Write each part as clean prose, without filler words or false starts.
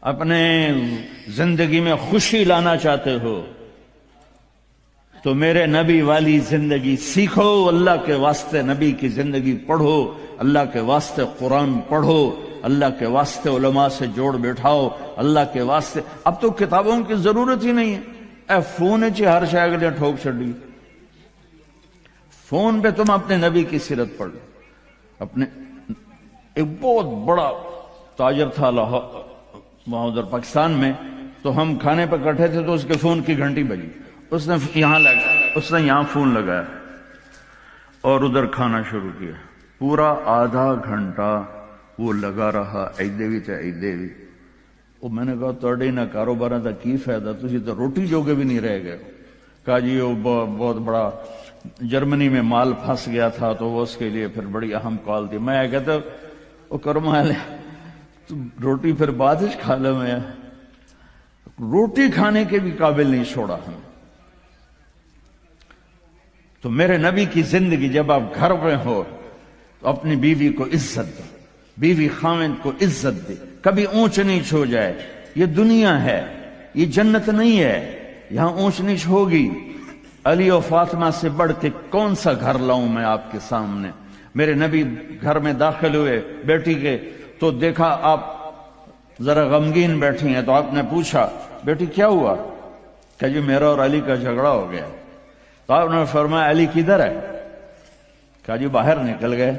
اپنے زندگی میں خوشی لانا چاہتے ہو تو میرے نبی والی زندگی سیکھو، اللہ کے واسطے نبی کی زندگی پڑھو، اللہ کے واسطے قرآن پڑھو، اللہ کے واسطے علماء سے جوڑ بیٹھاؤ، اللہ کے واسطے۔ اب تو کتابوں کی ضرورت ہی نہیں ہے، اے فون چ ہر شے اگلے ٹھوک چڈی، فون پہ تم اپنے نبی کی سیرت پڑھ لو۔ اپنے ایک بہت بڑا تاجر تھا وہاں ادھر پاکستان میں، تو ہم کھانے پہ کٹھے تھے تو اس کے فون کی گھنٹی بجی، اس نے یہاں فون لگایا اور ادھر کھانا شروع کیا، پورا آدھا گھنٹہ وہ لگا رہا، ایدے بھی تے ایدے بھی۔ وہ میں نے کہا تہاڈے نہ کاروباراں دا کی فائدہ، تسی تو روٹی جوگے بھی نہیں رہ گئے۔ کہا جی وہ بہت بڑا جرمنی میں مال پھنس گیا تھا تو وہ اس کے لیے پھر بڑی اہم کال تھی۔ میں کہتا وہ کرم والے تو روٹی پھر بعد ہی کھا لے، میں روٹی کھانے کے بھی قابل نہیں چھوڑا ہمیں۔ تو میرے نبی کی زندگی، جب آپ گھر میں ہو تو اپنی بیوی کو عزت دو، بیوی خاوند کو عزت دے، کبھی اونچ نیچ ہو جائے۔ یہ دنیا ہے، یہ جنت نہیں ہے، یہاں اونچ نیچ ہوگی۔ علی و فاطمہ سے بڑھ کے کون سا گھر لاؤں میں آپ کے سامنے؟ میرے نبی گھر میں داخل ہوئے بیٹی کے تو دیکھا آپ ذرا غمگین بیٹھی ہیں، تو آپ نے پوچھا بیٹی کیا ہوا؟ کہ جی میرا اور علی کا جھگڑا ہو گیا۔ تو آپ نے فرمایا علی کدھر ہے؟ کہا جی باہر نکل گئے۔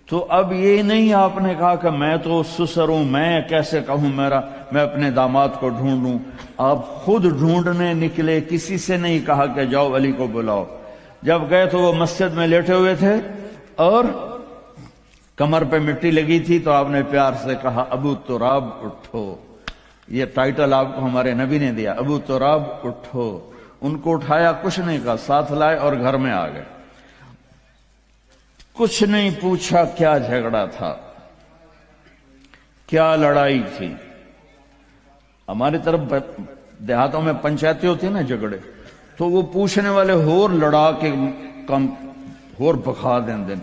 تو اب یہ نہیں آپ نے کہا کہ میں تو سسر ہوں، میں کیسے کہوں میں اپنے داماد کو ڈھونڈوں۔ آپ خود ڈھونڈنے نکلے، کسی سے نہیں کہا کہ جاؤ علی کو بلاؤ۔ جب گئے تو وہ مسجد میں لیٹے ہوئے تھے اور کمر پہ مٹی لگی تھی، تو آپ نے پیار سے کہا ابو تراب اٹھو۔ یہ ٹائٹل آپ کو ہمارے نبی نے دیا، ابو تراب اٹھو۔ ان کو اٹھایا، کچھ نہیں کہا، ساتھ لائے اور گھر میں آ گئے۔ کچھ نہیں پوچھا کیا جھگڑا تھا، کیا لڑائی تھی۔ ہماری طرف دیہاتوں میں پنچایتی ہوتی ہے نا جھگڑے، تو وہ پوچھنے والے ہور لڑا کے کم ہور بخا دیں دن۔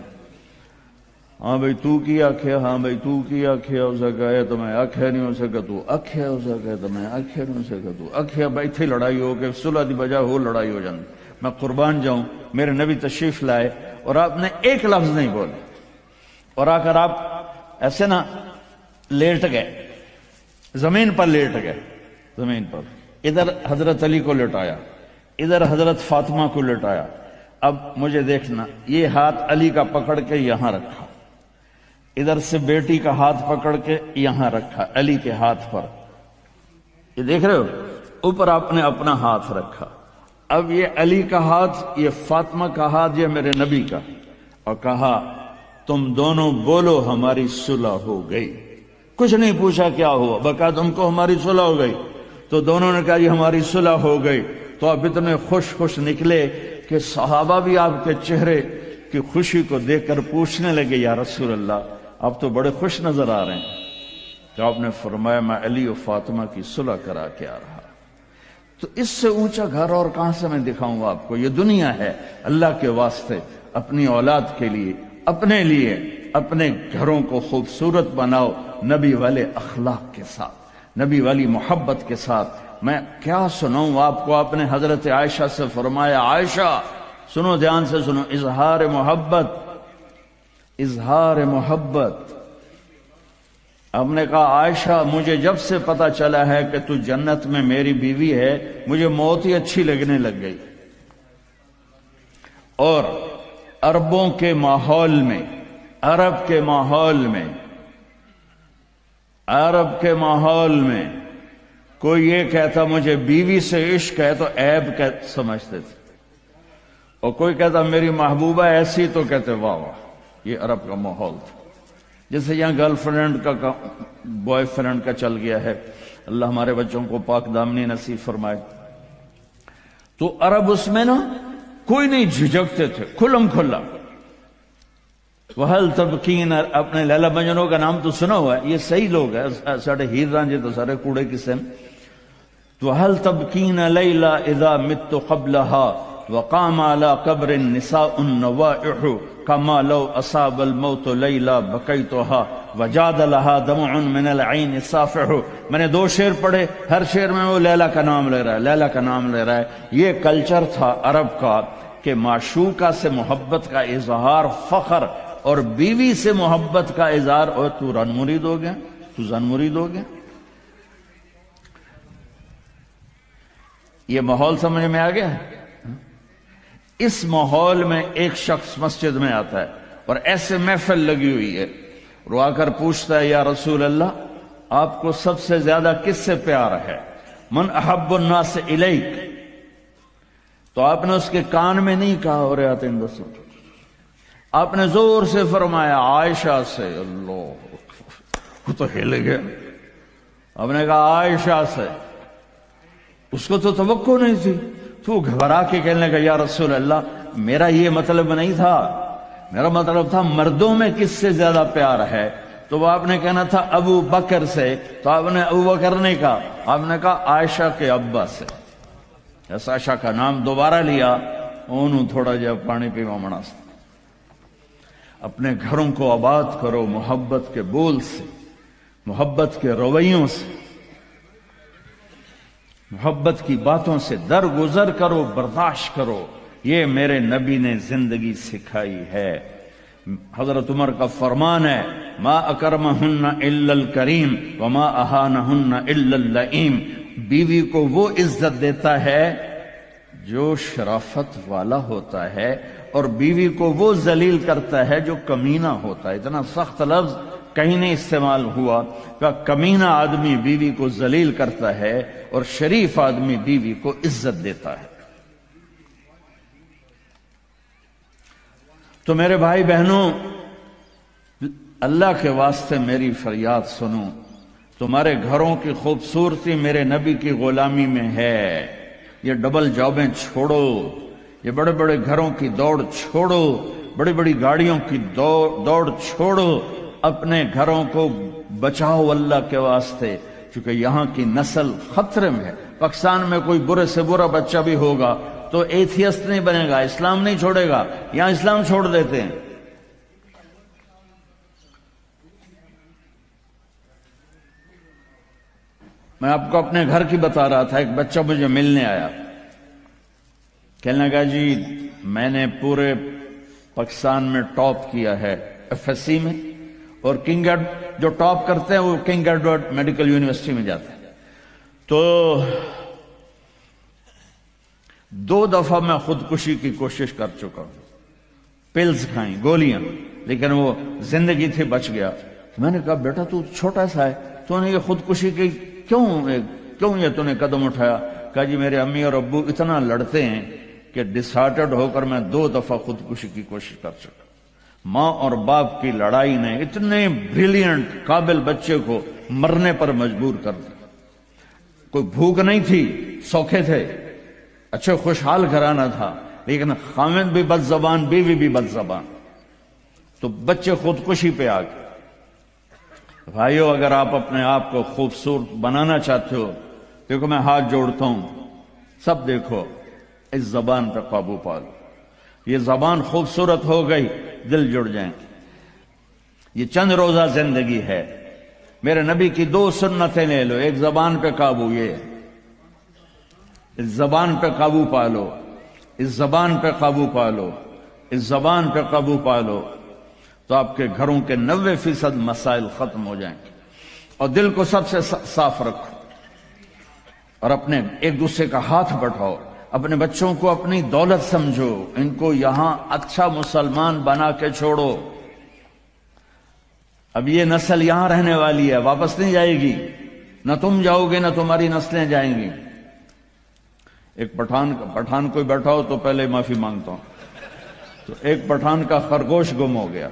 ہاں بھئی تو کی آکھیا، ہاں بھئی تو کی آکھیا، اسے کہے تو میں آکھیا نہیں ہو سکا، تو آکھیا، اسے کہے تو میں آکھیا نہیں ہو سکا، تو آکھیا۔ بھئی تھی لڑائی ہو کے صلح دی بجائے ہو لڑائی ہو جاندی۔ میں قربان جاؤں، میرے نبی تشریف لائے اور آپ نے ایک لفظ نہیں بولے، اور آ کر آپ ایسے نا لیٹ گئے، زمین پر لیٹ گئے، زمین پر۔ ادھر حضرت علی کو لٹایا، ادھر حضرت فاطمہ کو لٹایا۔ اب مجھے دیکھنا، یہ ہاتھ علی کا پکڑ کے یہاں رکھا، ادھر سے بیٹی کا ہاتھ پکڑ کے یہاں رکھا علی کے ہاتھ پر، یہ دیکھ رہے ہو، اوپر آپ نے اپنا ہاتھ رکھا۔ اب یہ علی کا ہاتھ، یہ فاطمہ کا ہاتھ، یہ میرے نبی کا، اور کہا تم دونوں بولو ہماری صلح ہو گئی۔ کچھ نہیں پوچھا کیا ہوا، بکا تم کو ہماری صلح ہو گئی۔ تو دونوں نے کہا جی ہماری صلح ہو گئی۔ تو آپ اتنے خوش نکلے کہ صحابہ بھی آپ کے چہرے کی خوشی کو دیکھ کر پوچھنے لگے یا رسول اللہ آپ تو بڑے خوش نظر آ رہے ہیں۔ تو آپ نے فرمایا میں علی و فاطمہ کی صلح کرا کے آ رہا۔ تو اس سے اونچا گھر اور کہاں سے میں دکھاؤں گا آپ کو؟ یہ دنیا ہے، اللہ کے واسطے اپنی اولاد کے لیے، اپنے لیے، اپنے گھروں کو خوبصورت بناؤ نبی والے اخلاق کے ساتھ، نبی والی محبت کے ساتھ۔ میں کیا سناؤں آپ کو؟ آپ نے حضرت عائشہ سے فرمایا عائشہ سنو، دھیان سے سنو، اظہار محبت، اظہار محبت۔ ہم نے کہا عائشہ مجھے جب سے پتا چلا ہے کہ تو جنت میں میری بیوی ہے، مجھے موت ہی اچھی لگنے لگ گئی۔ اور عربوں کے ماحول میں، عرب کے ماحول میں کوئی یہ کہتا مجھے بیوی سے عشق ہے تو عیب سمجھتے تھے، اور کوئی کہتا میری محبوبہ ایسی تو کہتے واہ واہ۔ یہ عرب کا ماحول تھا، جیسے یہاں گرل فرینڈ کا بوائے فرینڈ کا چل گیا ہے۔ اللہ ہمارے بچوں کو پاک دامنی نصیب فرمائے۔ تو عرب اس میں نا کوئی نہیں جھجکتے تھے، کھلم کھلا۔ وَهَلْ تَبْكِينَ، اپنے لیلا مجنوں کا نام تو سنا ہوا ہے، یہ صحیح لوگ ہیں، ساڑھے ہیر رانجے تو سارے کوڑے قسم۔ تو وَهَلْ تَبْكِينَ لَيْلَا اِذَا مِتُّ قَبْلَهَا، وقام على قبر النساء النوائح كما لو أصاب الموت ليلى بكيتها وجاد لها دمع من العين صافح. میں نے 2 شعر پڑھے، ہر شعر میں وہ لیلا کا نام لے رہا ہے، لیلا کا نام لے رہا ہے. یہ کلچر تھا عرب کا کہ معشوقہ سے محبت کا اظہار فخر، اور بیوی سے محبت کا اظہار اور تو رن مرید ہو گیا، تو زن مرید ہو گیا. یہ ماحول سمجھ میں آ گیا. اس ماحول میں ایک شخص مسجد میں آتا ہے اور ایسے محفل لگی ہوئی ہے، رو آ کر پوچھتا ہے یا رسول اللہ آپ کو سب سے زیادہ کس سے پیار ہے؟ من احب الناس الیک. تو آپ نے اس کے کان میں نہیں کہا اور آتے ہیں دسو، آپ نے زور سے فرمایا عائشہ سے. اللہ، وہ تو ہل گیا. آپ نے کہا عائشہ سے. اس کو تو توقع نہیں تھی. تو گھبرا کے کہنے لگا یا رسول اللہ میرا یہ مطلب نہیں تھا، میرا مطلب تھا مردوں میں کس سے زیادہ پیار ہے. تو وہ آپ نے کہنا تھا ابو بکر سے، تو آپ نے ابو بکر نہیں کہا، آپ نے کہا عائشہ کے ابا سے. عائشہ کا نام دوبارہ لیا. انہوں تھوڑا جا پانی پیوا مناس. اپنے گھروں کو آباد کرو محبت کے بول سے، محبت کے رویوں سے، محبت کی باتوں سے درگزر کرو، برداشت کرو. یہ میرے نبی نے زندگی سکھائی ہے. حضرت عمر کا فرمان ہے ما اکرمہن الا الکریم وما اہانہن الا اللئیم. بیوی کو وہ عزت دیتا ہے جو شرافت والا ہوتا ہے، اور بیوی کو وہ ذلیل کرتا ہے جو کمینہ ہوتا ہے. اتنا سخت لفظ کہیں نہیں استعمال ہوا کہ کمینہ آدمی بیوی کو ذلیل کرتا ہے اور شریف آدمی بیوی کو عزت دیتا ہے. تو میرے بھائی بہنوں، اللہ کے واسطے میری فریاد سنو. تمہارے گھروں کی خوبصورتی میرے نبی کی غلامی میں ہے. یہ ڈبل جابیں چھوڑو، یہ بڑے بڑے گھروں کی دوڑ چھوڑو، بڑی بڑی گاڑیوں کی دوڑ چھوڑو. اپنے گھروں کو بچاؤ اللہ کے واسطے، چونکہ یہاں کی نسل خطرے میں ہے. پاکستان میں کوئی برے سے برا بچہ بھی ہوگا تو ایتھیسٹ نہیں بنے گا، اسلام نہیں چھوڑے گا. یہاں اسلام چھوڑ دیتے ہیں. میں آپ کو اپنے گھر کی بتا رہا تھا. ایک بچہ مجھے ملنے آیا، کہنے لگا جی میں نے پورے پاکستان میں ٹاپ کیا ہے ایف ایس سی میں، اور کنگ جو ٹاپ کرتے ہیں وہ کنگ ایڈورڈ میڈیکل یونیورسٹی میں جاتے ہیں. تو 2 دفعہ میں خودکشی کی کوشش کر چکا ہوں. پلز کھائیں، گولیاں، لیکن وہ زندگی تھی بچ گیا. میں نے کہا بیٹا تو چھوٹا سا ہے، تو نے یہ خودکشی کی کیوں یہ تو نے قدم اٹھایا؟ کہا جی میرے امی اور ابو اتنا لڑتے ہیں کہ ڈسہارٹڈ ہو کر میں 2 دفعہ خودکشی کی کوشش کر چکا. ماں اور باپ کی لڑائی نے اتنے بریلینٹ قابل بچے کو مرنے پر مجبور کر دیا. کوئی بھوک نہیں تھی، سوکھے تھے، اچھے خوشحال گھرانہ تھا، لیکن خامد بھی بد زبان، بیوی بھی بد زبان. تو بچے خودکشی پہ آ گئے. بھائیو اگر آپ اپنے آپ کو خوبصورت بنانا چاہتے ہو، دیکھو میں ہاتھ جوڑتا ہوں، سب دیکھو، اس زبان پہ قابو پالو. یہ زبان خوبصورت ہو گئی، دل جڑ جائیں. یہ چند روزہ زندگی ہے. میرے نبی کی 2 سنتیں لے لو. ایک زبان پہ قابو، یہ اس زبان پہ قابو پالو، اس زبان پہ قابو پالو، اس زبان پہ قابو پالو، تو آپ کے گھروں کے 90% مسائل ختم ہو جائیں گے. اور دل کو سب سے صاف رکھو، اور اپنے ایک دوسرے کا ہاتھ بٹھاؤ. اپنے بچوں کو اپنی دولت سمجھو، ان کو یہاں اچھا مسلمان بنا کے چھوڑو. اب یہ نسل یہاں رہنے والی ہے، واپس نہیں جائے گی. نہ تم جاؤ گے نہ تمہاری نسلیں جائیں گی. ایک پٹھان کوئی بیٹھا ہو تو پہلے معافی مانگتا ہوں. تو ایک پٹھان کا خرگوش گم ہو گیا،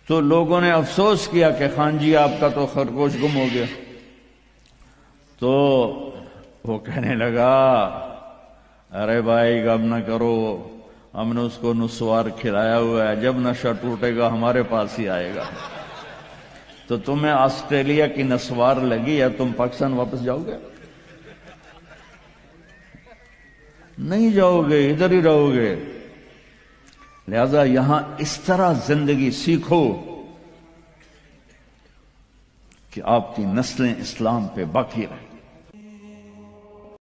تو لوگوں نے افسوس کیا کہ خان جی آپ کا تو خرگوش گم ہو گیا. تو وہ کہنے لگا ارے بھائی غم نہ کرو، ہم نے اس کو نسوار کھلایا ہوا ہے، جب نشہ ٹوٹے گا ہمارے پاس ہی آئے گا. تو تمہیں آسٹریلیا کی نسوار لگی ہے، تم پاکستان واپس جاؤ گے؟ نہیں جاؤ گے، ادھر ہی رہو گے۔ لہذا یہاں اس طرح زندگی سیکھو کہ آپ کی نسلیں اسلام پہ باقی رہیں۔